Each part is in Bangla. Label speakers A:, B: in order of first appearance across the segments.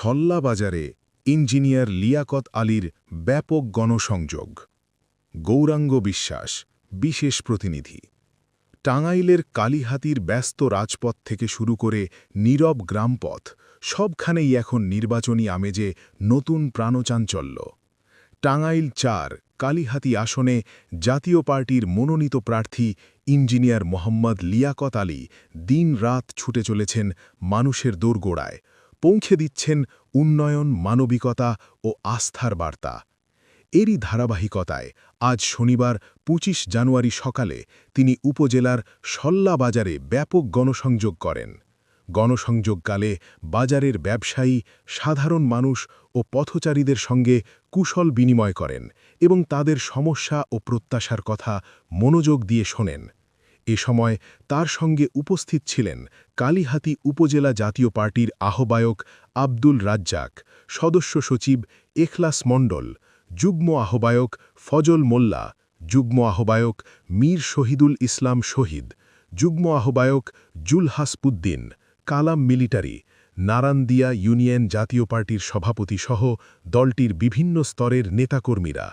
A: সল্লা বাজারে ইঞ্জিনিয়ার লিয়াকত আলীর ব্যাপক গণসংযোগ। গৌরাঙ্গ বিশ্বাস, বিশেষ প্রতিনিধি। টাঙ্গাইলের কালিহাতীর ব্যস্ত রাজপথ থেকে শুরু করে নীরব গ্রামপথ, সবখানেই এখন নির্বাচনী আমেজে নতুন প্রাণচাঞ্চল্য। টাঙ্গাইল ৪ কালিহাতী আসনে জাতীয় পার্টির মনোনীত প্রার্থী ইঞ্জিনিয়ার মোহাম্মদ লিয়াকত আলী দিন-রাত ছুটে চলেছেন মানুষের দোরগোড়ায়, পৌঁছে দিচ্ছেন উন্নয়ন, মানবিকতা ও আস্থার বার্তা। এরই ধারাবাহিকতায় আজ শনিবার ২৫ জানুয়ারি সকালে তিনি উপজেলার সল্লা বাজারে ব্যাপক গণসংযোগ করেন। গণসংযোগকালে বাজারের ব্যবসায়ী, সাধারণ মানুষ ও পথচারীদের সঙ্গে কুশল বিনিময় করেন এবং তাদের সমস্যা ও প্রত্যাশার কথা মনোযোগ দিয়ে শোনেন। এ সময় তার সঙ্গে উপস্থিত ছিলেন কালিহাতী উপজেলা জাতীয় পার্টির আহ্বায়ক আব্দুল রাজ্জাক, সদস্য সচিব এখলাস মণ্ডল, যুগ্ম আহ্বায়ক ফজল মোল্লা, যুগ্ম আহ্বায়ক মীর শহীদুল ইসলাম শহীদ, যুগ্ম আহ্বায়ক জুলহাসপুদ্দিন, কালাম মিলিটারি, নারান্দিয়া ইউনিয়ন জাতীয় পার্টির সভাপতিসহ দলটির বিভিন্ন স্তরের নেতাকর্মীরা।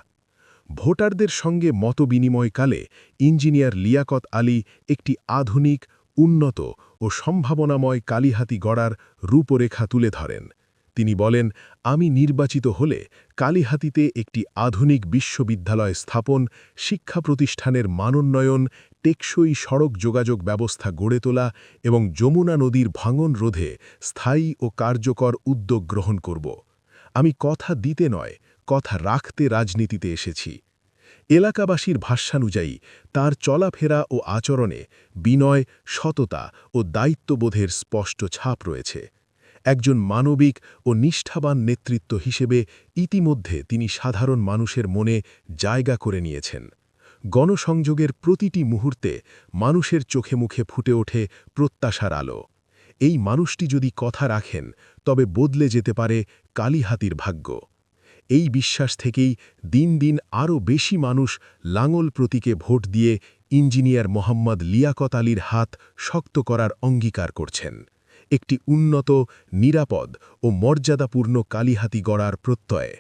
A: ভোটারদের সঙ্গে মতবিনিময়কালে ইঞ্জিনিয়ার লিয়াকত আলী একটি আধুনিক, উন্নত ও সম্ভাবনাময় কালিহাতী গড়ার রূপরেখা তুলে ধরেন। তিনি বলেন, আমি নির্বাচিত হলে কালিহাতীতে একটি আধুনিক বিশ্ববিদ্যালয় স্থাপন, শিক্ষা প্রতিষ্ঠানের মানোন্নয়ন, টেকসই সড়ক যোগাযোগ ব্যবস্থা গড়ে তোলা এবং যমুনা নদীর ভাঙন রোধে স্থায়ী ও কার্যকর উদ্যোগ গ্রহণ করব। আমি কথা দিতে নয়, কথা রাখতে রাজনীতিতে এসেছি। এলাকাবাসীর ভাষ্যানুযায়ী তার চলাফেরা ও আচরণে বিনয়, সততা ও দায়িত্ববোধের স্পষ্ট ছাপ রয়েছে। একজন মানবিক ও নিষ্ঠাবান নেতৃত্ব হিসেবে ইতিমধ্যে তিনি সাধারণ মানুষের মনে জায়গা করে নিয়েছেন। গণসংযোগের প্রতিটি মুহূর্তে মানুষের চোখে মুখে ফুটে ওঠে প্রত্যাশার আলো। এই মানুষটি যদি কথা রাখেন, তবে বদলে যেতে পারে কালিহাতীর ভাগ্য। এই বিশ্বাস থেকেই দিন দিন আরও বেশি মানুষ লাঙল প্রতীকে ভোট দিয়ে ইঞ্জিনিয়ার মোহাম্মদ লিয়াকত আলীর হাত শক্ত করার অঙ্গীকার করছেন। একটি উন্নত, নিরাপদ ও মর্যাদাপূর্ণ কালিহাতী গড়ার প্রত্যয়ে।